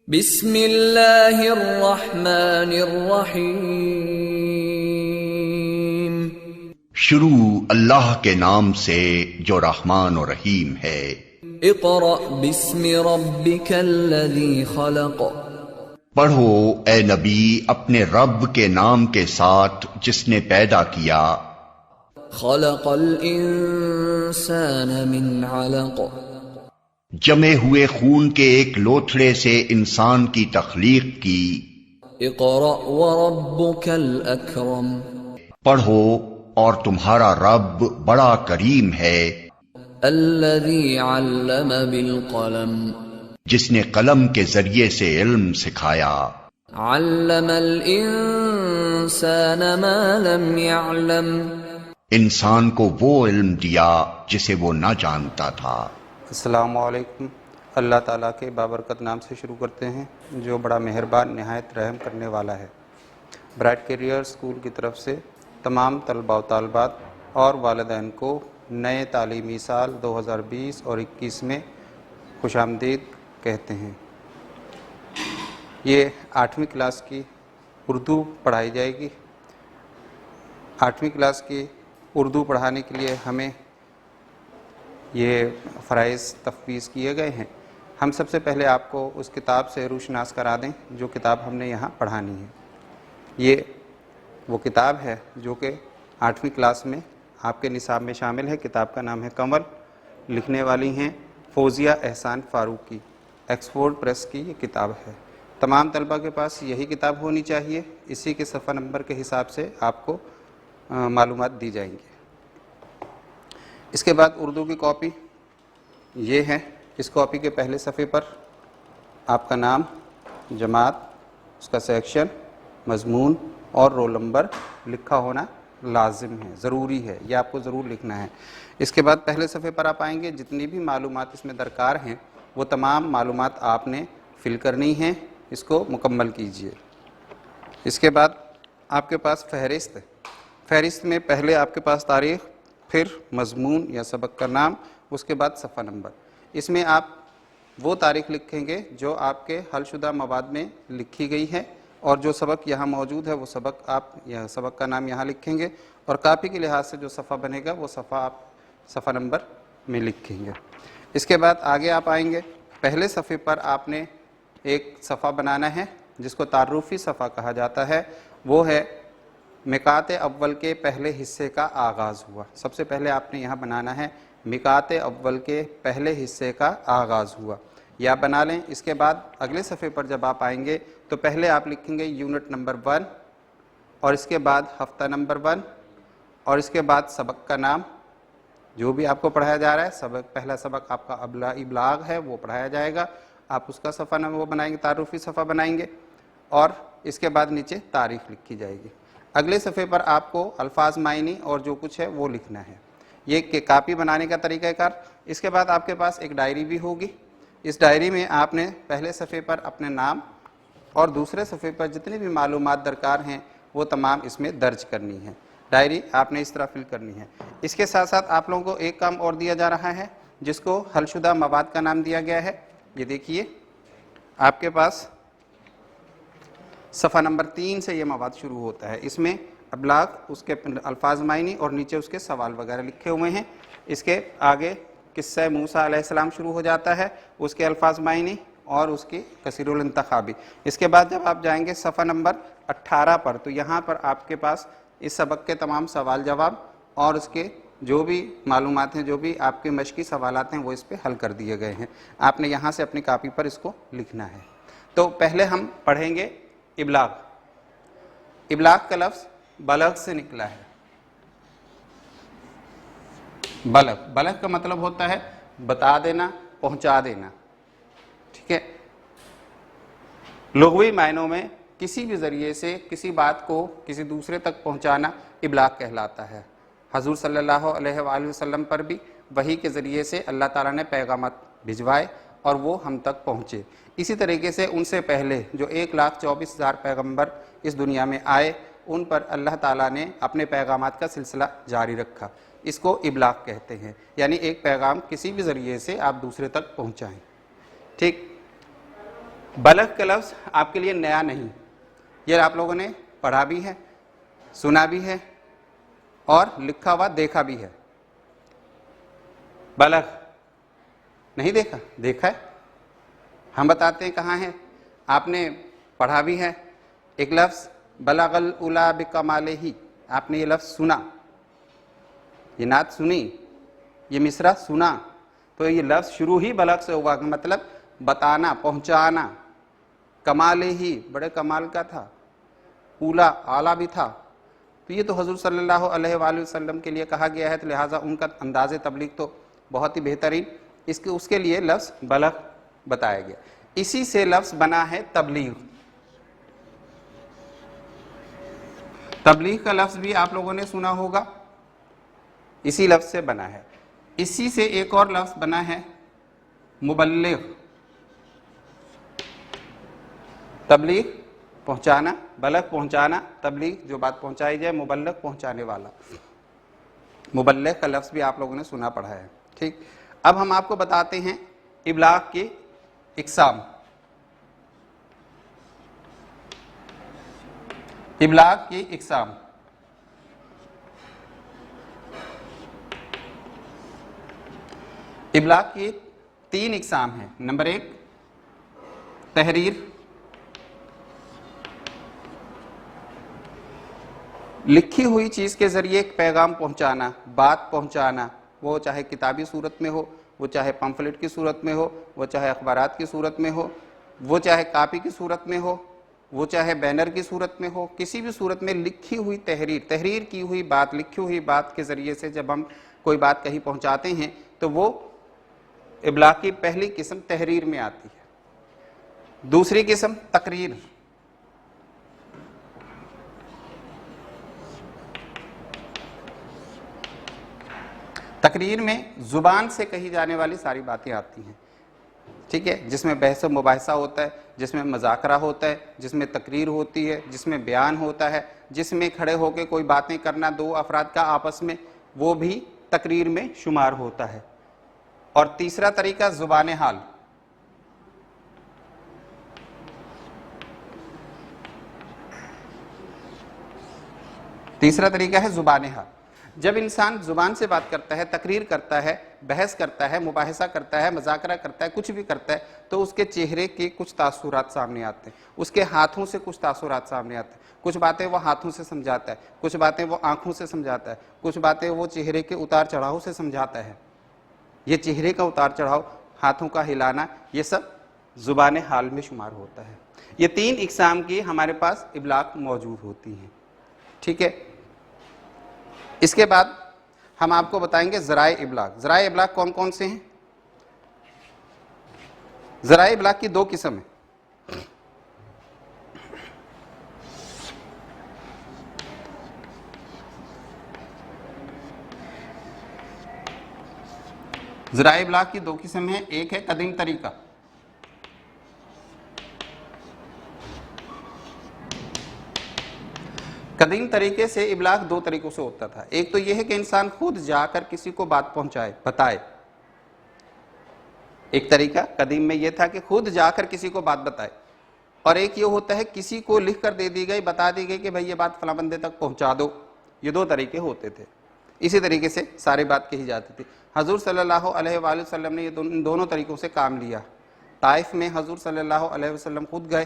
بسم اللہ الرحمن الرحیم۔ شروع اللہ کے نام سے جو رحمان و رحیم ہے۔ اقرأ بسم ربک الذی خلق۔ پڑھو اے نبی اپنے رب کے نام کے ساتھ جس نے پیدا کیا۔ خلق الانسان من علق۔ جمے ہوئے خون کے ایک لوتھڑے سے انسان کی تخلیق کی۔ اقرأ وربک الاکرم۔ پڑھو اور تمہارا رب بڑا کریم ہے۔ الذی علم بالقلم۔ جس نے قلم کے ذریعے سے علم سکھایا۔ علم الانسان ما لم يعلم۔ انسان کو وہ علم دیا جسے وہ نہ جانتا تھا۔ السلام علیکم۔ اللہ تعالیٰ کے بابرکت نام سے شروع کرتے ہیں جو بڑا مہربان نہایت رحم کرنے والا ہے۔ برائٹ کیریئر اسکول کی طرف سے تمام طلباء و طالبات اور والدین کو نئے تعلیمی سال 2020 اور 21 میں خوش آمدید کہتے ہیں۔ یہ 8ویں کلاس کی اردو پڑھائی جائے گی۔ 8ویں کلاس کی اردو پڑھانے کے لیے ہمیں یہ فرائض تفویض کیے گئے ہیں۔ ہم سب سے پہلے آپ کو اس کتاب سے روشناس کرا دیں جو کتاب ہم نے یہاں پڑھانی ہے۔ یہ وہ کتاب ہے جو کہ 8ویں کلاس میں آپ کے نصاب میں شامل ہے۔ کتاب کا نام ہے کنول، لکھنے والی ہیں فوزیہ احسان فاروقی، ایکسفورڈ پریس کی یہ کتاب ہے۔ تمام طلبہ کے پاس یہی کتاب ہونی چاہیے، اسی کے صفحہ نمبر کے حساب سے آپ کو معلومات دی جائیں گی۔ اس کے بعد اردو کی کاپی یہ ہے۔ اس کاپی کے پہلے صفحے پر آپ کا نام، جماعت، اس کا سیکشن، مضمون اور رول نمبر لکھا ہونا لازم ہے، ضروری ہے، یہ آپ کو ضرور لکھنا ہے۔ اس کے بعد پہلے صفحے پر آپ آئیں گے، جتنی بھی معلومات اس میں درکار ہیں وہ تمام معلومات آپ نے فل کرنی ہیں، اس کو مکمل کیجئے۔ اس کے بعد آپ کے پاس فہرست میں پہلے آپ کے پاس تاریخ، پھر مضمون یا سبق کا نام، اس کے بعد صفحہ نمبر۔ اس میں آپ وہ تاریخ لکھیں گے جو آپ کے حل شدہ مواد میں لکھی گئی ہے، اور جو سبق یہاں موجود ہے وہ سبق آپ سبق کا نام یہاں لکھیں گے، اور کاپی کے لحاظ سے جو صفحہ بنے گا وہ صفحہ آپ صفحہ نمبر میں لکھیں گے۔ اس کے بعد آگے آپ آئیں گے، پہلے صفحے پر آپ نے ایک صفحہ بنانا ہے جس کو تعارفی صفحہ کہا جاتا ہے، وہ ہے مقاط اول کے پہلے حصے کا آغاز ہوا۔ سب سے پہلے آپ نے یہاں بنانا ہے مقاط اول کے پہلے حصے کا آغاز ہوا، یا بنا لیں۔ اس کے بعد اگلے صفحے پر جب آپ آئیں گے تو پہلے آپ لکھیں گے یونٹ نمبر 1، اور اس کے بعد ہفتہ نمبر 1، اور اس کے بعد سبق کا نام جو بھی آپ کو پڑھایا جا رہا ہے۔ پہلا سبق آپ کا ابلاغ ہے، وہ پڑھایا جائے گا، آپ اس کا صفحہ نمبر وہ بنائیں گے، تعارفی صفحہ بنائیں گے، اور اس کے بعد نیچے تاریخ لکھی جائے گی۔ اگلے صفحے پر آپ کو الفاظ معنی اور جو کچھ ہے وہ لکھنا ہے۔ یہ کاپی بنانے کا طریقہ کار۔ اس کے بعد آپ کے پاس ایک ڈائری بھی ہوگی۔ اس ڈائری میں آپ نے پہلے صفحے پر اپنے نام اور دوسرے صفحے پر جتنی بھی معلومات درکار ہیں وہ تمام اس میں درج کرنی ہے۔ ڈائری آپ نے اس طرح فل کرنی ہے۔ اس کے ساتھ ساتھ آپ لوگوں کو ایک کام اور دیا جا رہا ہے جس کو حل شدہ مواد کا نام دیا گیا ہے۔ یہ دیکھیے آپ کے پاس صفحہ نمبر 3 سے یہ مواد شروع ہوتا ہے۔ اس میں ابلاغ، اس کے الفاظ معنی اور نیچے اس کے سوال وغیرہ لکھے ہوئے ہیں۔ اس کے آگے قصہ موسیٰ علیہ السلام شروع ہو جاتا ہے، اس کے الفاظ معنی اور اس کی کثیر الانتخابی۔ اس کے بعد جب آپ جائیں گے صفحہ نمبر 18 پر تو یہاں پر آپ کے پاس اس سبق کے تمام سوال جواب اور اس کے جو بھی معلومات ہیں، جو بھی آپ کے مشقی سوالات ہیں وہ اس پہ حل کر دیے گئے ہیں۔ آپ نے یہاں سے اپنی کاپی پر اس کو لکھنا ہے۔ تو پہلے ہم پڑھیں گے ابلاغ۔ ابلاغ کا لفظ بلغ سے نکلا ہے۔ بلغ کا مطلب ہوتا ہے بتا دینا، پہنچا دینا، ٹھیک ہے۔ لغوی معنوں میں کسی بھی ذریعے سے کسی بات کو کسی دوسرے تک پہنچانا ابلاغ کہلاتا ہے۔ حضور صلی اللہ علیہ وآلہ وسلم پر بھی وحی کے ذریعے سے اللہ تعالیٰ نے پیغامات بھجوائے اور وہ ہم تک پہنچے۔ اسی طریقے سے ان سے پہلے جو 1,24,000 پیغمبر اس دنیا میں آئے ان پر اللہ تعالیٰ نے اپنے پیغامات کا سلسلہ جاری رکھا۔ اس کو ابلاغ کہتے ہیں، یعنی ایک پیغام کسی بھی ذریعے سے آپ دوسرے تک پہنچائیں، ٹھیک۔ بلغ کا لفظ آپ کے لیے نیا نہیں، یہ آپ لوگوں نے پڑھا بھی ہے، سنا بھی ہے اور لکھا ہوا دیکھا بھی ہے۔ بلغ نہیں دیکھا؟ دیکھا ہے، ہم بتاتے ہیں کہاں ہے، آپ نے پڑھا بھی ہے۔ ایک لفظ بلغ الاولی بکمالہ، آپ نے یہ لفظ سنا، یہ نعت سنی، یہ مصرع سنا، تو یہ لفظ شروع ہی بلغ سے ہوا، مطلب بتانا، پہنچانا، کمال ہی بڑے کمال کا تھا، اولا اعلیٰ بھی تھا، تو یہ تو حضور صلی اللہ علیہ وآلہ وسلم کے لیے کہا گیا ہے، تو لہٰذا ان کا انداز تبلیغ تو بہت ہی بہترین، اس کے لیے لفظ بلغ بتایا گیا۔ اسی سے لفظ بنا ہے تبلیغ۔ تبلیغ کا لفظ بھی آپ لوگوں نے سنا ہوگا، اسی لفظ سے بنا ہے۔ اسی سے ایک اور لفظ بنا ہے مبلغ۔ تبلیغ پہنچانا، بلغ پہنچانا، تبلیغ جو بات پہنچائی جائے، مبلغ پہنچانے والا۔ مبلغ کا لفظ بھی آپ لوگوں نے سنا پڑھا ہے، ٹھیک۔ اب ہم آپ کو بتاتے ہیں ابلاغ کی اقسام۔ ابلاغ کی اقسام، ابلاغ کی 3 اقسام ہیں۔ نمبر 1 تحریر، لکھی ہوئی چیز کے ذریعے ایک پیغام پہنچانا، بات پہنچانا، وہ چاہے کتابی صورت میں ہو، وہ چاہے پمفلٹ کی صورت میں ہو، وہ چاہے اخبارات کی صورت میں ہو، وہ چاہے کاپی کی صورت میں ہو، وہ چاہے بینر کی صورت میں ہو، کسی بھی صورت میں لکھی ہوئی تحریر، تحریر کی ہوئی بات، لکھی ہوئی بات کے ذریعے سے جب ہم کوئی بات کہیں پہنچاتے ہیں تو وہ ابلاغ کی پہلی قسم تحریر میں آتی ہے۔ دوسری قسم تقریر، تقریر میں زبان سے کہی جانے والی ساری باتیں آتی ہیں، ٹھیک ہے، جس میں بحث و مباحثہ ہوتا ہے، جس میں مذاکرہ ہوتا ہے، جس میں تقریر ہوتی ہے، جس میں بیان ہوتا ہے، جس میں کھڑے ہو کے کوئی باتیں کرنا 2 افراد کا آپس میں، وہ بھی تقریر میں شمار ہوتا ہے۔ اور تیسرا طریقہ زبان حال، تیسرا طریقہ ہے زبان حال۔ جب انسان زبان سے بات کرتا ہے، تقریر کرتا ہے، بحث کرتا ہے، مباحثہ کرتا ہے، مذاکرہ کرتا ہے، کچھ بھی کرتا ہے، تو اس کے چہرے کے کچھ تاثرات سامنے آتے ہیں، اس کے ہاتھوں سے کچھ تاثرات سامنے آتے ہیں، کچھ باتیں وہ ہاتھوں سے سمجھاتا ہے، کچھ باتیں وہ آنکھوں سے سمجھاتا ہے، کچھ باتیں وہ چہرے کے اتار چڑھاؤ سے سمجھاتا ہے۔ یہ چہرے کا اتار چڑھاؤ، ہاتھوں کا ہلانا، یہ سب زبان حال میں شمار ہوتا ہے۔ یہ 3 اقسام کی ہمارے پاس ابلاغ موجود ہوتی ہیں، ٹھیک ہے۔ اس کے بعد ہم آپ کو بتائیں گے ذرائع ابلاغ۔ ذرائع ابلاغ کون کون سے ہیں؟ ذرائع ابلاغ کی 2 قسم ہیں۔ ذرائع ابلاغ کی 2 قسم ہیں، ایک ہے قدیم طریقہ، قدیم طریقے سے ابلاغ 2 طریقوں سے ہوتا تھا۔ ایک تو یہ ہے کہ انسان خود جا کر کسی کو بات پہنچائے، بتائے۔ ایک طریقہ قدیم میں یہ تھا کہ خود جا کر کسی کو بات بتائے، اور ایک یہ ہوتا ہے کسی کو لکھ کر دے دی گئی، بتا دی گئی کہ بھائی یہ بات فلاں بندے تک پہنچا دو۔ یہ 2 طریقے ہوتے تھے، اسی طریقے سے ساری بات کہی جاتی تھی۔ حضور صلی اللہ علیہ وآلہ وسلم نے ان دونوں طریقوں سے کام لیا۔ طائف میں حضور صلی اللہ علیہ وسلم خود گئے،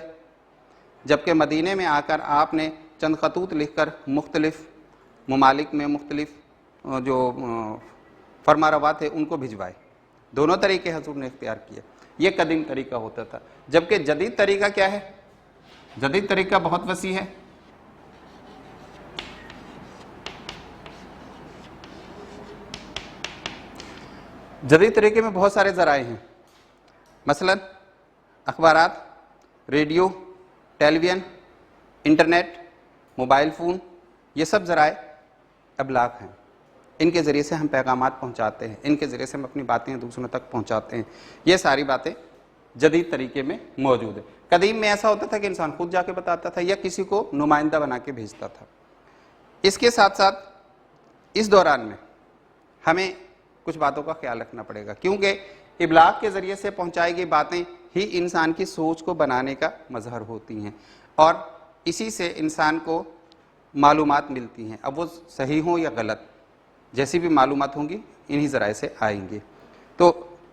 جبکہ مدینے میں آ کر آپ نے چند خطوط لکھ کر مختلف ممالک میں مختلف جو فرما روا تھے ان کو بھجوائے۔ دونوں طریقے حضور نے اختیار کیا، یہ قدیم طریقہ ہوتا تھا۔ جبکہ جدید طریقہ کیا ہے؟ جدید طریقہ بہت وسیع ہے۔ جدید طریقے میں بہت سارے ذرائع ہیں، مثلا اخبارات، ریڈیو، ٹیلی ویژن، انٹرنیٹ، موبائل فون، یہ سب ذرائع ابلاغ ہیں۔ ان کے ذریعے سے ہم پیغامات پہنچاتے ہیں، ان کے ذریعے سے ہم اپنی باتیں دوسروں تک پہنچاتے ہیں۔ یہ ساری باتیں جدید طریقے میں موجود ہیں۔ قدیم میں ایسا ہوتا تھا کہ انسان خود جا کے بتاتا تھا یا کسی کو نمائندہ بنا کے بھیجتا تھا۔ اس کے ساتھ ساتھ اس دوران میں ہمیں کچھ باتوں کا خیال رکھنا پڑے گا، کیونکہ ابلاغ کے ذریعے سے پہنچائی گئی باتیں ہی انسان کی سوچ کو بنانے کا مظہر ہوتی ہیں، اور اسی سے انسان کو معلومات ملتی ہیں، اب وہ صحیح ہوں یا غلط، جیسی بھی معلومات ہوں گی انہی ذرائع سے آئیں گی۔ تو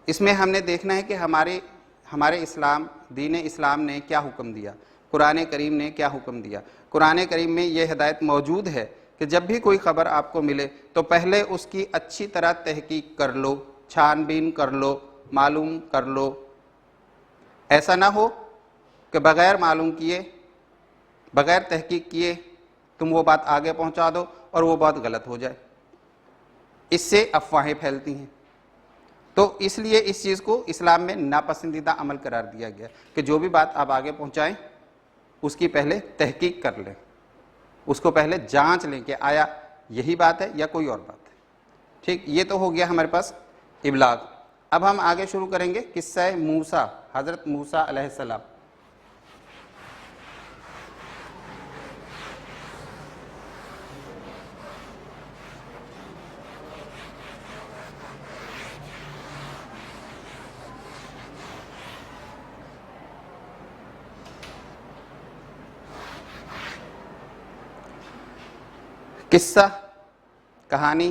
اس میں ہم نے دیکھنا ہے کہ ہمارے اسلام، دین اسلام نے کیا حکم دیا، قرآن کریم نے کیا حکم دیا۔ قرآن کریم میں یہ ہدایت موجود ہے کہ جب بھی کوئی خبر آپ کو ملے تو پہلے اس کی اچھی طرح تحقیق کر لو، چھان بین کر لو، معلوم کر لو۔ ایسا نہ ہو کہ بغیر معلوم کیے، بغیر تحقیق کیے تم وہ بات آگے پہنچا دو اور وہ بات غلط ہو جائے، اس سے افواہیں پھیلتی ہیں۔ تو اس لیے اس چیز کو اسلام میں ناپسندیدہ عمل قرار دیا گیا کہ جو بھی بات آپ آگے پہنچائیں اس کی پہلے تحقیق کر لیں، اس کو پہلے جانچ لیں کہ آیا یہی بات ہے یا کوئی اور بات ہے۔ ٹھیک، یہ تو ہو گیا ہمارے پاس ابلاغ۔ اب ہم آگے شروع کریں گے قصہ موسیٰ، حضرت موسیٰ علیہ السلام۔ قصہ، کہانی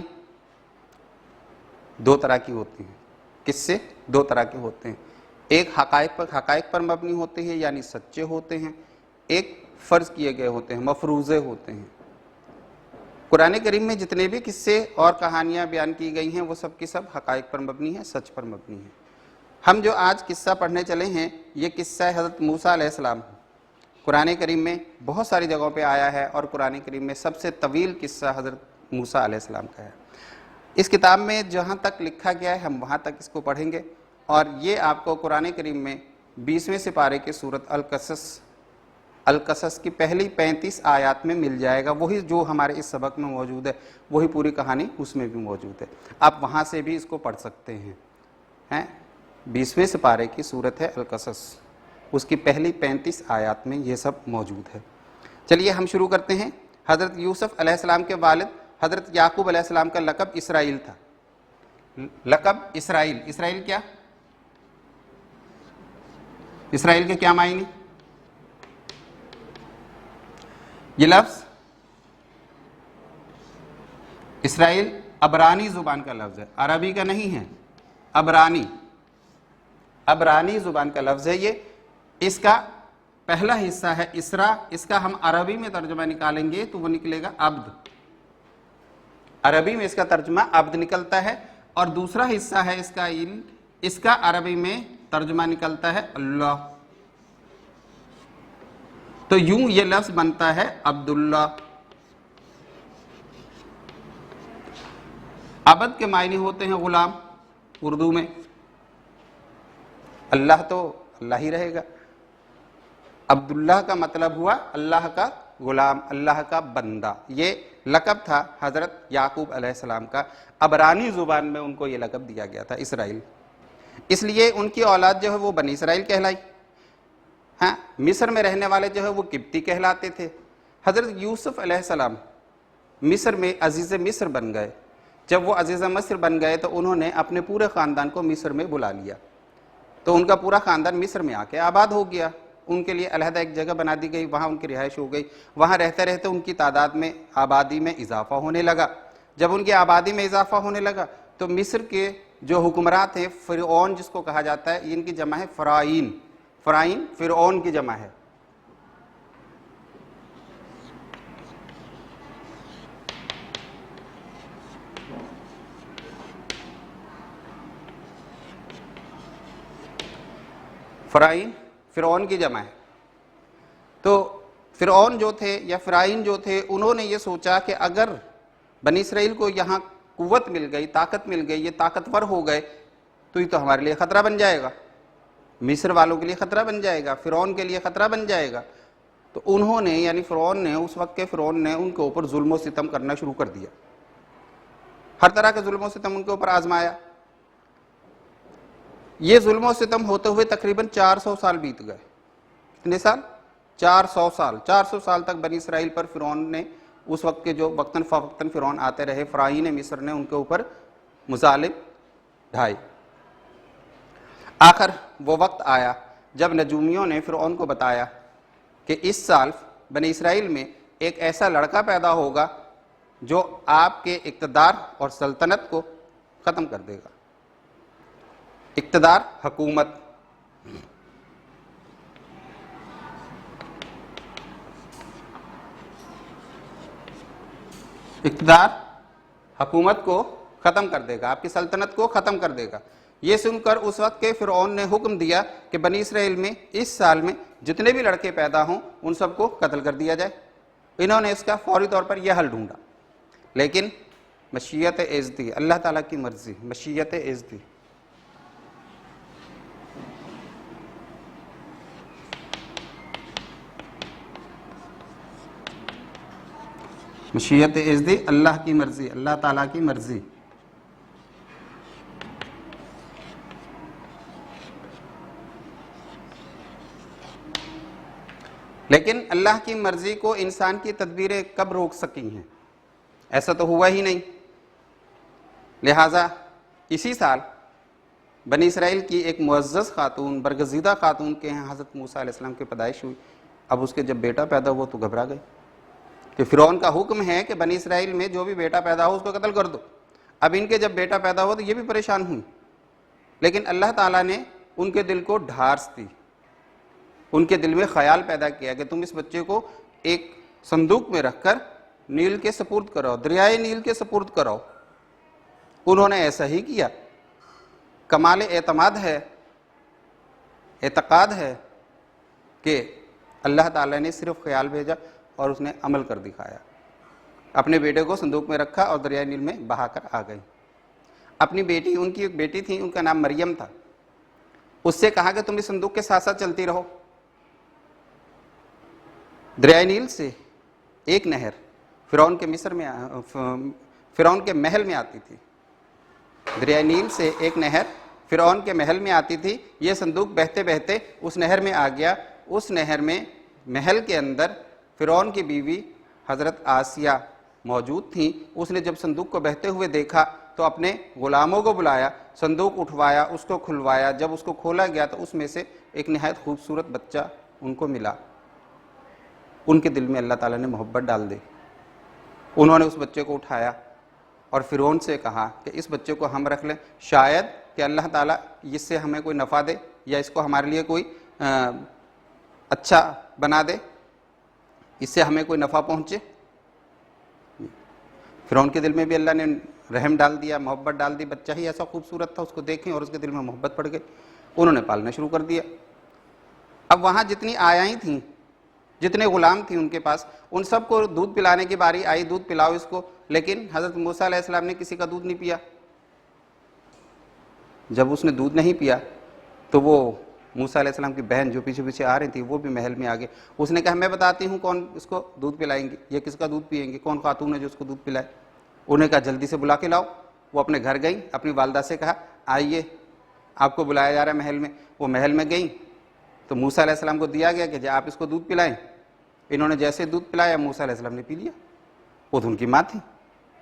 دو طرح کی ہوتی ہیں، قصے دو طرح کے ہوتے ہیں، ایک حقائق پر مبنی ہوتے ہیں یعنی سچے ہوتے ہیں، ایک فرض کیے گئے ہوتے ہیں، مفروضے ہوتے ہیں۔ قرآن کریم میں جتنے بھی قصے اور کہانیاں بیان کی گئی ہیں وہ سب کی سب حقائق پر مبنی ہیں، سچ پر مبنی ہیں۔ ہم جو آج قصہ پڑھنے چلے ہیں یہ قصہ حضرت موسیٰ علیہ السلام ہے۔ قرآن کریم میں بہت ساری جگہوں پہ آیا ہے اور قرآن کریم میں سب سے طویل قصہ حضرت موسیٰ علیہ السلام کا ہے۔ اس کتاب میں جہاں تک لکھا گیا ہے ہم وہاں تک اس کو پڑھیں گے، اور یہ آپ کو قرآن کریم میں 20ویں سپارے کی سورت القصص کی پہلی 35 آیات میں مل جائے گا، وہی جو ہمارے اس سبق میں موجود ہے، وہی پوری کہانی اس میں بھی موجود ہے، آپ وہاں سے بھی اس کو پڑھ سکتے ہیں۔ 20ویں سپارے کی سورت ہے القصص، اس کی پہلی 35 آیات میں یہ سب موجود ہے۔ چلیے ہم شروع کرتے ہیں۔ حضرت یوسف علیہ السلام کے والد حضرت یعقوب علیہ السلام کا لقب اسرائیل تھا۔ لقب اسرائیل، اسرائیل کیا؟ اسرائیل کے کیا معنی؟ یہ لفظ اسرائیل عبرانی زبان کا لفظ ہے، عربی کا نہیں ہے، عبرانی زبان کا لفظ ہے یہ۔ اس کا پہلا حصہ ہے اسرا، اس کا ہم عربی میں ترجمہ نکالیں گے تو وہ نکلے گا عبد، عربی میں اس کا ترجمہ عبد نکلتا ہے، اور دوسرا حصہ ہے اس کا اس کا عربی میں ترجمہ نکلتا ہے اللہ، تو یوں یہ لفظ بنتا ہے عبداللہ۔ عبد کے معنی ہوتے ہیں غلام اردو میں، اللہ تو اللہ ہی رہے گا، عبداللہ کا مطلب ہوا اللہ کا غلام، اللہ کا بندہ۔ یہ لقب تھا حضرت یعقوب علیہ السلام کا، عبرانی زبان میں ان کو یہ لقب دیا گیا تھا اسرائیل، اس لیے ان کی اولاد جو ہے وہ بنی اسرائیل کہلائی۔ ہاں، مصر میں رہنے والے جو ہے وہ قبطی کہلاتے تھے۔ حضرت یوسف علیہ السلام مصر میں عزیز مصر بن گئے، جب وہ عزیز مصر بن گئے تو انہوں نے اپنے پورے خاندان کو مصر میں بلا لیا، تو ان کا پورا خاندان مصر میں آ کے آباد ہو گیا، ان کے لیے علیحدہ ایک جگہ بنا دی گئی، وہاں ان کی رہائش ہو گئی، وہاں رہتے رہتے ان کی تعداد میں، آبادی میں اضافہ ہونے لگا۔ جب ان کی آبادی میں اضافہ ہونے لگا تو مصر کے جو حکمراں تھے، فرعون جس کو کہا جاتا ہے، ان کی جمع ہے فرائین، فرائین فرعون کی جمع ہے۔ فرائین فرعون کی جمع ہے۔ تو فرعون جو تھے یا فرائین جو تھے، انہوں نے یہ سوچا کہ اگر بنی اسرائیل کو یہاں قوت مل گئی، طاقت مل گئی، یہ طاقتور ہو گئے تو یہ تو ہمارے لیے خطرہ بن جائے گا، مصر والوں کے لیے خطرہ بن جائے گا، فرعون کے لیے خطرہ بن جائے گا۔ تو انہوں نے یعنی فرعون نے، اس وقت کے فرعون نے ان کے اوپر ظلم و ستم کرنا شروع کر دیا، ہر طرح کے ظلم و ستم ان کے اوپر آزمایا۔ یہ ظلم و ستم ہوتے ہوئے تقریباً 400 سال بیت گئے۔ کتنے سال؟ 400 سال۔ 400 سال تک بنی اسرائیل پر فرعون نے، اس وقت کے جو وقتاً فوقتاً فرعون آتے رہے، فرعین مصر نے ان کے اوپر مظالم ڈھائے۔ آخر وہ وقت آیا جب نجومیوں نے فرعون کو بتایا کہ اس سال بنی اسرائیل میں ایک ایسا لڑکا پیدا ہوگا جو آپ کے اقتدار اور سلطنت کو ختم کر دے گا. اقتدار، حکومت. اقتدار حکومت کو ختم کر دے گا، آپ کی سلطنت کو ختم کر دے گا. یہ سن کر اس وقت کے فرعون نے حکم دیا کہ بنی اسرائیل میں اس سال میں جتنے بھی لڑکے پیدا ہوں ان سب کو قتل کر دیا جائے. انہوں نے اس کا فوری طور پر یہ حل ڈھونڈا، لیکن مشیت ازدی، اللہ تعالیٰ کی مرضی، مشیت ازدی. مشیت ازدی، اللہ کی مرضی، اللہ تعالیٰ کی مرضی. لیکن اللہ کی مرضی کو انسان کی تدبیریں کب روک سکی ہیں؟ ایسا تو ہوا ہی نہیں. لہٰذا اسی سال بنی اسرائیل کی ایک معزز خاتون، برگزیدہ خاتون کے ہیں حضرت موسیٰ علیہ السلام کی پیدائش ہوئی. اب اس کے جب بیٹا پیدا ہوا تو گھبرا گئی کہ فرعون کا حکم ہے کہ بنی اسرائیل میں جو بھی بیٹا پیدا ہو اس کو قتل کر دو. اب ان کے جب بیٹا پیدا ہوا تو یہ بھی پریشان ہوئی، لیکن اللہ تعالیٰ نے ان کے دل کو ڈھارس دی، ان کے دل میں خیال پیدا کیا کہ تم اس بچے کو ایک صندوق میں رکھ کر نیل کے سپرد کراؤ، دریائے نیل کے سپرد کراؤ. انہوں نے ایسا ہی کیا. کمال اعتماد ہے، اعتقاد ہے کہ اللہ تعالیٰ نے صرف خیال بھیجا اور اس نے عمل کر دکھایا. اپنے بیٹے کو صندوق میں رکھا اور دریائے نیل میں بہا کر آ گئی. اپنی بیٹی، ان کی ایک بیٹی تھی، ان کا نام مریم تھا، اس سے کہا کہ تم اس صندوق کے ساتھ ساتھ چلتی رہو. دریائے نیل سے ایک نہر فرعون کے مصر میں فرعون کے محل میں آتی تھی. دریائے نیل سے ایک نہر فرعون کے محل میں آتی تھی. یہ صندوق بہتے بہتے اس نہر میں آ گیا. اس نہر میں محل کے اندر فرعون کی بیوی حضرت آسیہ موجود تھیں. اس نے جب صندوق کو بہتے ہوئے دیکھا تو اپنے غلاموں کو بلایا، صندوق اٹھوایا، اس کو کھلوایا. جب اس کو کھولا گیا تو اس میں سے ایک نہایت خوبصورت بچہ ان کو ملا. ان کے دل میں اللہ تعالیٰ نے محبت ڈال دی. انہوں نے اس بچے کو اٹھایا اور فرعون سے کہا کہ اس بچے کو ہم رکھ لیں، شاید کہ اللہ تعالیٰ اس سے ہمیں کوئی نفع دے یا اس کو ہمارے لیے کوئی اچھا بنا دے، اس سے ہمیں کوئی نفع پہنچے. فرعون کے دل میں بھی اللہ نے رحم ڈال دیا، محبت ڈال دی. بچہ ہی ایسا خوبصورت تھا، اس کو دیکھیں اور اس کے دل میں محبت پڑ گئی. انہوں نے پالنا شروع کر دیا. اب وہاں جتنی آیائیں تھیں، جتنے غلام تھیں ان کے پاس، ان سب کو دودھ پلانے کی باری آئی، دودھ پلاؤ اس کو. لیکن حضرت موسیٰ علیہ السلام نے کسی کا دودھ نہیں پیا. جب اس نے دودھ نہیں پیا تو وہ موسیٰ علیہ السلام کی بہن جو پیچھے پیچھے آ رہی تھی وہ بھی محل میں آ گئی. اس نے کہا میں بتاتی ہوں کون اس کو دودھ پلائیں گے، یہ کس کا دودھ پئیں گے، کون خاتون ہے جو اس کو دودھ پلائے. انہوں نے کہا جلدی سے بلا کے لاؤ. وہ اپنے گھر گئیں، اپنی والدہ سے کہا آئیے آپ کو بلایا جا رہا ہے محل میں. وہ محل میں گئیں تو موسیٰ علیہ السلام کو دیا گیا کہ آپ اس کو دودھ پلائیں. انہوں نے جیسے دودھ پلایا موسیٰ علیہ السلام نے پی لیا. وہ تو ان کی ماں تھی،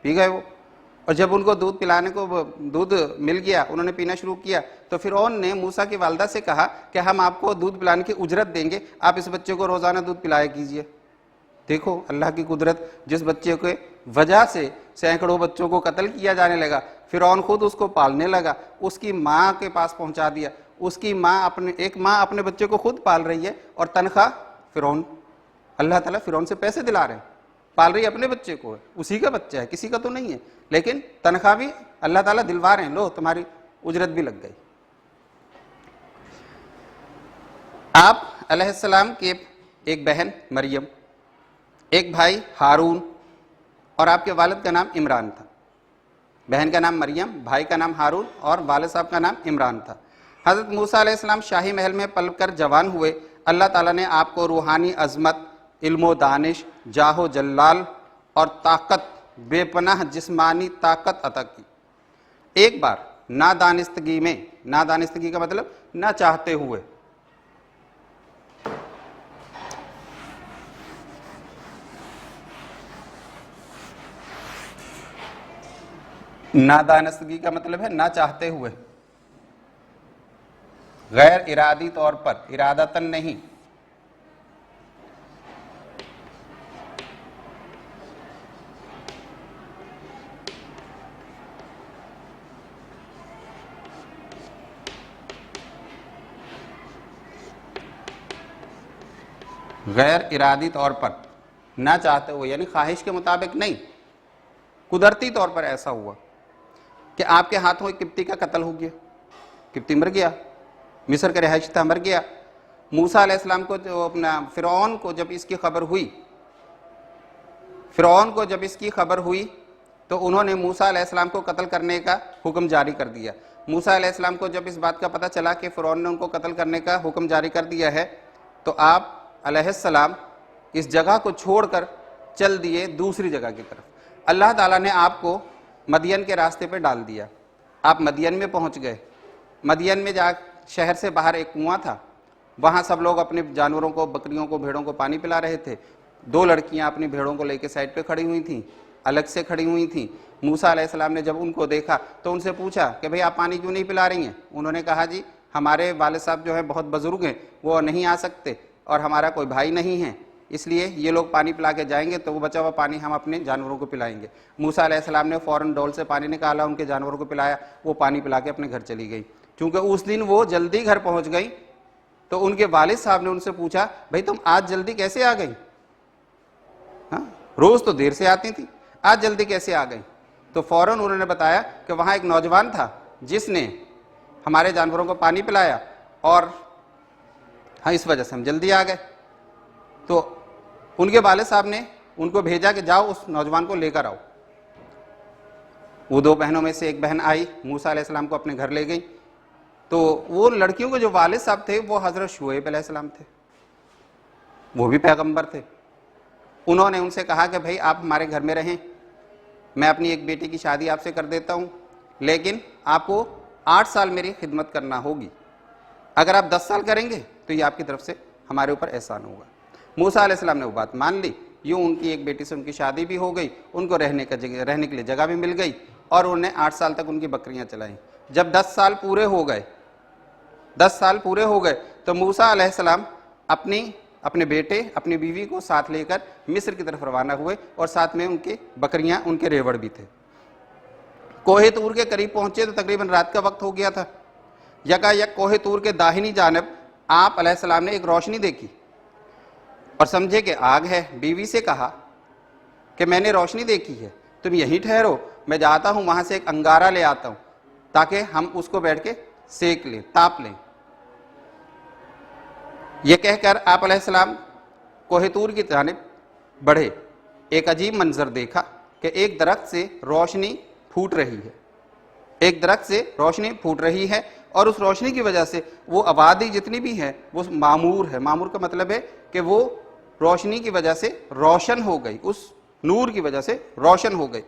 پی گئے وہ. اور جب ان کو دودھ پلانے کو دودھ مل گیا، انہوں نے پینا شروع کیا. تو فرعون نے موسیٰ کی والدہ سے کہا کہ ہم آپ کو دودھ پلانے کی اجرت دیں گے، آپ اس بچے کو روزانہ دودھ پلایا کیجئے. دیکھو اللہ کی قدرت، جس بچے کے وجہ سے سینکڑوں بچوں کو قتل کیا جانے لگا، فرعون خود اس کو پالنے لگا، اس کی ماں کے پاس پہنچا دیا. اس کی ماں ایک ماں اپنے بچے کو خود پال رہی ہے اور تنخواہ فرعون، اللہ تعالیٰ فرعون سے پیسے دلا رہے ہیں، پال رہی ہے اپنے بچے کو، اسی کا بچہ ہے، کسی کا تو نہیں ہے، لیکن تنخواہ بھی اللہ تعالیٰ دلوا رہے ہیں، لو تمہاری اجرت بھی لگ گئی. آپ علیہ السلام کے ایک بہن مریم، ایک بھائی ہارون اور آپ کے والد کا نام عمران تھا. بہن کا نام مریم، بھائی کا نام ہارون اور والد صاحب کا نام عمران تھا. حضرت موسیٰ علیہ السلام شاہی محل میں پل کر جوان ہوئے. اللہ تعالیٰ نے آپ کو روحانی عظمت، علم و دانش، جاہ و جلال اور طاقت، بے پناہ جسمانی طاقت عطا کی. ایک بار نادانستگی میں، نادانستگی کا مطلب نہ چاہتے ہوئے، نادانستگی کا مطلب ہے نہ چاہتے ہوئے. غیر ارادی طور پر، ارادتاً نہیں. غیر ارادی طور پر، نہ چاہتے ہوئے، یعنی خواہش کے مطابق نہیں، قدرتی طور پر ایسا ہوا کہ آپ کے ہاتھوں ایک قبطی کا قتل ہو گیا. قبطی مر گیا، مصر کا رہائشی تھا، مر گیا. موسیٰ علیہ السلام کو جو اپنا فرعون کو جب اس کی خبر ہوئی تو انہوں نے موسیٰ علیہ السلام کو قتل کرنے کا حکم جاری کر دیا. موسیٰ علیہ السلام کو جب اس بات کا پتہ چلا کہ فرعون نے ان کو قتل کرنے کا حکم جاری کر دیا ہے تو آپ علیہ السلام اس جگہ کو چھوڑ کر چل دیے دوسری جگہ کی طرف. اللہ تعالیٰ نے آپ کو مدین کے راستے پہ ڈال دیا. آپ مدین میں پہنچ گئے. مدین میں شہر سے باہر ایک کنواں تھا، وہاں سب لوگ اپنے جانوروں کو، بکریوں کو، بھیڑوں کو پانی پلا رہے تھے. 2 لڑکیاں اپنی بھیڑوں کو لے کے سائڈ پہ کھڑی ہوئی تھیں، الگ سے کھڑی ہوئی تھیں. موسیٰ علیہ السلام نے جب ان کو دیکھا تو ان سے پوچھا کہ بھئی آپ پانی کیوں نہیں پلا رہی ہیں؟ انہوں نے کہا جی ہمارے والد صاحب جو ہیں بہت بزرگ ہیں، وہ نہیں آ سکتے اور ہمارا کوئی بھائی نہیں ہے، اس لیے یہ لوگ پانی پلا کے جائیں گے تو وہ بچا ہوا پانی ہم اپنے جانوروں کو پلائیں گے. موسیٰ علیہ السلام نے فوراً ڈول سے پانی نکالا، ان کے جانوروں کو پلایا، وہ پانی پلا کے اپنے گھر چلی گئی. چونکہ اس دن وہ جلدی گھر پہنچ گئی تو ان کے والد صاحب نے ان سے پوچھا بھئی تم آج جلدی کیسے آ گئی؟ روز تو دیر سے آتی تھی، آج جلدی کیسے آ گئی؟ تو فوراً انہوں نے بتایا کہ وہاں ایک نوجوان تھا جس نے ہمارے جانوروں کو پانی پلایا اور اس وجہ سے ہم جلدی آ گئے. تو ان کے والد صاحب نے ان کو بھیجا کہ جاؤ اس نوجوان کو لے کر آؤ. وہ 2 بہنوں میں سے ایک بہن آئی، موسیٰ علیہ السلام کو اپنے گھر لے گئی. تو وہ لڑکیوں کے جو والد صاحب تھے وہ حضرت شعیب علیہ السلام تھے، وہ بھی پیغمبر تھے. انہوں نے ان سے کہا کہ بھئی آپ ہمارے گھر میں رہیں، میں اپنی ایک بیٹی کی شادی آپ سے کر دیتا ہوں، لیکن آپ کو 8 سال میری خدمت کرنا ہوگی. اگر آپ 10 سال کریں گے تو یہ آپ کی طرف سے ہمارے اوپر احسان ہوگا. موسیٰ علیہ السلام نے وہ بات مان لی. یوں ان کی ایک بیٹی سے ان کی شادی بھی ہو گئی، ان کو رہنے کے لیے جگہ بھی مل گئی اور انہوں نے 8 سال تک ان کی بکریاں چلائیں. جب 10 سال پورے ہو گئے تو موسیٰ علیہ السلام اپنے بیٹے، اپنی بیوی کو ساتھ لے کر مصر کی طرف روانہ ہوئے اور ساتھ میں ان کی بکریاں، ان کے ریوڑ بھی تھے. کوہ طور کے قریب پہنچے تو تقریباً رات کا وقت ہو گیا تھا. یکایک کوہ طور کے داہنی جانب آپ علیہ السلام نے ایک روشنی دیکھی اور سمجھے کہ آگ ہے. بیوی سے کہا کہ میں نے روشنی دیکھی ہے، تم یہیں ٹھہرو، میں جاتا ہوں وہاں سے ایک انگارہ لے آتا ہوں تاکہ ہم اس کو بیٹھ کے سیک لیں، تاپ لیں. یہ کہہ کر آپ علیہ السلام کوہ طور کی جانب بڑھے. ایک عجیب منظر دیکھا کہ ایک درخت سے روشنی پھوٹ رہی ہے اور اس روشنی کی وجہ سے وہ آبادی جتنی بھی ہے وہ معمور ہے. معمور کا مطلب ہے کہ وہ روشنی کی وجہ سے روشن ہو گئی، اس نور کی وجہ سے روشن ہو گئی.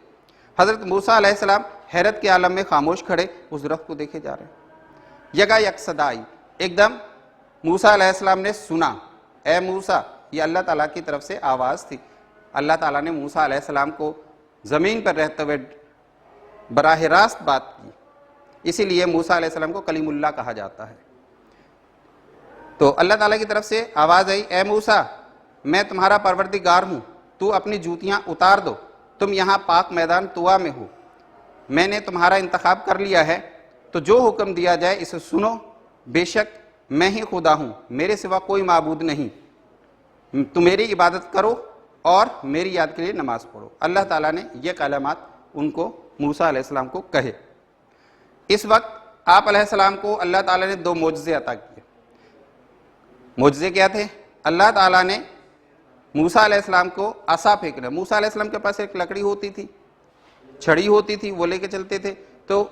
حضرت موسیٰ علیہ السلام حیرت کے عالم میں خاموش کھڑے اس درخت کو دیکھے جا رہے ہیں. یکایک صدا آئی، ایک دم موسیٰ علیہ السلام نے سنا، اے موسیٰ. یہ اللہ تعالیٰ کی طرف سے آواز تھی. اللہ تعالیٰ نے موسیٰ علیہ السلام کو زمین پر رہتے ہوئے براہ راست بات کی، اسی لیے موسیٰ علیہ السلام کو کلیم اللہ کہا جاتا ہے. تو اللہ تعالیٰ کی طرف سے آواز آئی، اے موسیٰ میں تمہارا پروردگار ہوں، تو اپنی جوتیاں اتار دو، تم یہاں پاک میدان طوا میں ہو، میں نے تمہارا انتخاب کر لیا ہے، تو جو حکم دیا جائے اسے سنو. بے شک میں ہی خدا ہوں، میرے سوا کوئی معبود نہیں، تو میری عبادت کرو اور میری یاد کے لیے نماز پڑھو. اللہ تعالیٰ نے یہ کلمات ان کو موسیٰ علیہ السلام کو کہے. اس وقت آپ علیہ السلام کو اللہ تعالیٰ نے 2 معجزے عطا کیے. معجزے کیا تھے؟ اللہ تعالیٰ نے موسیٰ علیہ السلام کو عصا پھینکنا. موسیٰ علیہ السلام کے پاس ایک لکڑی ہوتی تھی، چھڑی ہوتی تھی، وہ لے کے چلتے تھے. تو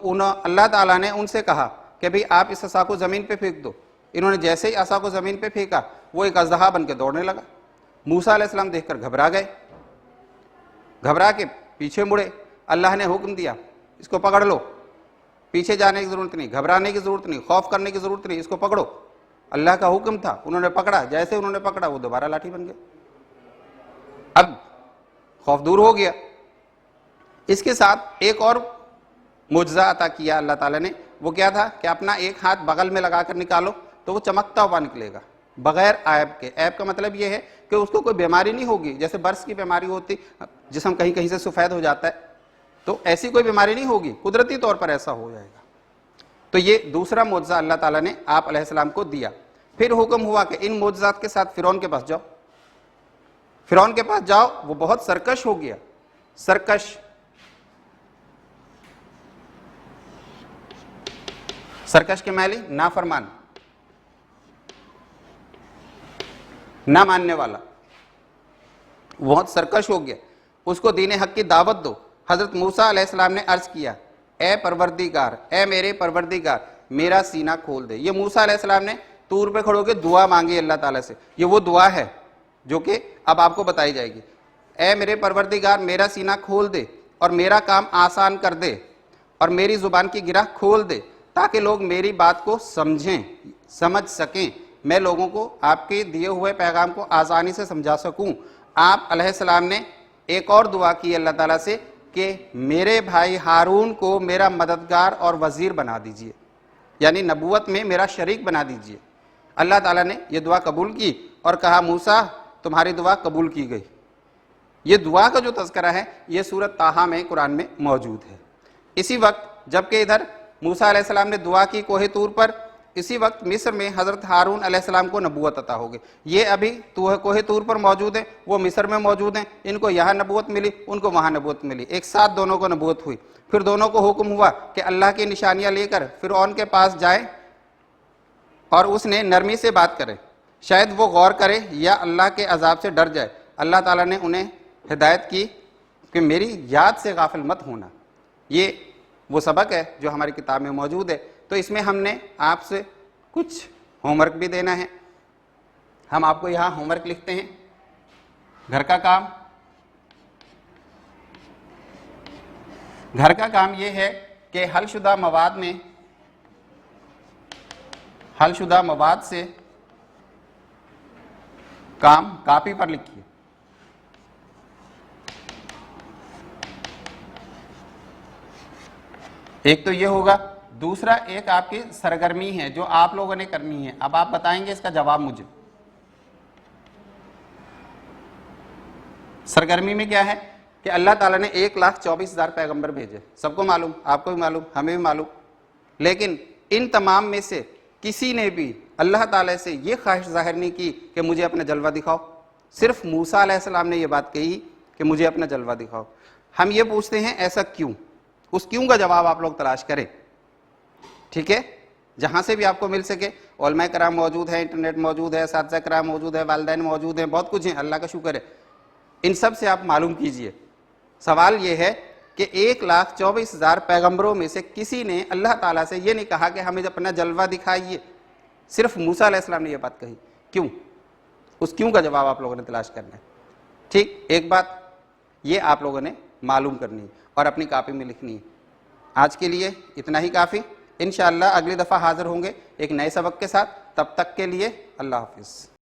اللہ تعالیٰ نے ان سے کہا کہ بھئی آپ اس عصا کو زمین پہ پھینک دو. انہوں نے جیسے ہی عصا کو زمین پہ پھینکا وہ ایک اژدہا بن کے دوڑنے لگا. موسیٰ علیہ السلام دیکھ کر گھبرا گئے، گھبرا کے پیچھے مڑے. اللہ نے حکم دیا اس کو پکڑ لو، پیچھے جانے کی ضرورت نہیں، گھبرانے کی ضرورت نہیں، خوف کرنے کی ضرورت نہیں، اس کو پکڑو. اللہ کا حکم تھا، انہوں نے پکڑا. جیسے انہوں نے پکڑا وہ دوبارہ لاٹھی بن گئے. اب خوف دور ہو گیا. اس کے ساتھ ایک اور معجزہ عطا کیا اللہ تعالیٰ نے. وہ کیا تھا کہ اپنا ایک ہاتھ بغل میں لگا کر نکالو تو وہ چمکتا ہوا نکلے گا بغیر عیب کے. عیب کا مطلب یہ ہے کہ اس کو کوئی بیماری نہیں ہوگی, جیسے برس کی بیماری ہوتی, جسم کہیں کہیں سے سفید ہو جاتا ہے, تو ایسی کوئی بیماری نہیں ہوگی, قدرتی طور پر ایسا ہو جائے گا. تو یہ دوسرا معجزہ اللہ تعالیٰ نے آپ علیہ السلام کو دیا. پھر حکم ہوا کہ ان معجزات کے ساتھ فرعون کے پاس جاؤ. فرعون کے پاس جاؤ, وہ بہت سرکش ہو گیا, سرکش, سرکش کے معنی نافرمان, نہ ماننے والا, بہت سرکش ہو گیا. اس کو دین حق کی دعوت دو. حضرت موسیٰ علیہ السلام نے عرض کیا, اے پروردگار, اے میرے پروردگار, میرا سینہ کھول دے. یہ موسیٰ علیہ السلام نے طور پہ کھڑو کے دعا مانگی اللہ تعالیٰ سے. یہ وہ دعا ہے جو کہ اب آپ کو بتائی جائے گی. اے میرے پروردگار, میرا سینہ کھول دے اور میرا کام آسان کر دے اور میری زبان کی گرہ کھول دے تاکہ لوگ میری بات کو سمجھیں, سمجھ سکیں, میں لوگوں کو آپ کے دیے ہوئے پیغام کو آسانی سے سمجھا سکوں. آپ علیہ السلام نے ایک اور دعا کی اللہ تعالیٰ سے کہ میرے بھائی ہارون کو میرا مددگار اور وزیر بنا دیجئے, یعنی نبوت میں میرا شریک بنا دیجئے. اللہ تعالیٰ نے یہ دعا قبول کی اور کہا موسیٰ تمہاری دعا قبول کی گئی. یہ دعا کا جو تذکرہ ہے یہ سورۃ طٰہٰ میں قرآن میں موجود ہے. اسی وقت جبکہ ادھر موسیٰ علیہ السلام نے دعا کی کوہ طور پر, اسی وقت مصر میں حضرت ہارون علیہ السلام کو نبوت عطا ہو گئی. یہ ابھی کوہ طور پر موجود ہیں, وہ مصر میں موجود ہیں, ان کو یہاں نبوت ملی, ان کو وہاں نبوت ملی, ایک ساتھ دونوں کو نبوت ہوئی. پھر دونوں کو حکم ہوا کہ اللہ کی نشانیاں لے کر فرعون کے پاس جائیں اور اس نے نرمی سے بات کرے, شاید وہ غور کرے یا اللہ کے عذاب سے ڈر جائے. اللہ تعالیٰ نے انہیں ہدایت کی کہ میری یاد سے غافل مت ہونا. یہ وہ سبق ہے جو ہماری کتاب میں موجود ہے. تو اس میں ہم نے آپ سے کچھ ہوم ورک بھی دینا ہے. ہم آپ کو یہاں ہوم ورک لکھتے ہیں. گھر کا کام, گھر کا کام یہ ہے کہ حل شدہ مواد سے کام کاپی پر لکھیے. ایک تو یہ ہوگا. دوسرا ایک آپ کی سرگرمی ہے جو آپ لوگوں نے کرنی ہے. اب آپ بتائیں گے اس کا جواب مجھے. سرگرمی میں کیا ہے کہ اللہ تعالیٰ نے 1,24,000 پیغمبر بھیجے. سب کو معلوم, آپ کو بھی معلوم, ہمیں بھی معلوم. لیکن ان تمام میں سے کسی نے بھی اللہ تعالیٰ سے یہ خواہش ظاہر نہیں کی کہ مجھے اپنا جلوہ دکھاؤ. صرف موسیٰ علیہ السلام نے یہ بات کہی کہ مجھے اپنا جلوہ دکھاؤ. ہم یہ پوچھتے ہیں ایسا کیوں؟ اس کیوں کا جواب آپ لوگ تلاش کریں. ٹھیک ہے, جہاں سے بھی آپ کو مل سکے. علماء کرام موجود ہیں, انٹرنیٹ موجود ہے, اساتذہ کرام موجود ہے, والدین موجود ہیں, بہت کچھ ہیں, اللہ کا شکر ہے. ان سب سے آپ معلوم کیجئے. سوال یہ ہے کہ 1,24,000 پیغمبروں میں سے کسی نے اللہ تعالیٰ سے یہ نہیں کہا کہ ہمیں اپنا جلوہ دکھائیے. صرف موسیٰ علیہ السلام نے یہ بات کہی. کیوں؟ اس کیوں کا جواب آپ لوگوں نے تلاش کرنا ہے. ٹھیک, ایک بات یہ آپ لوگوں نے معلوم کرنی ہے اور اپنی کاپی میں لکھنی ہے. آج کے لیے اتنا ہی کافی. انشاءاللہ اگلی دفعہ حاضر ہوں گے ایک نئے سبق کے ساتھ. تب تک کے لیے اللہ حافظ.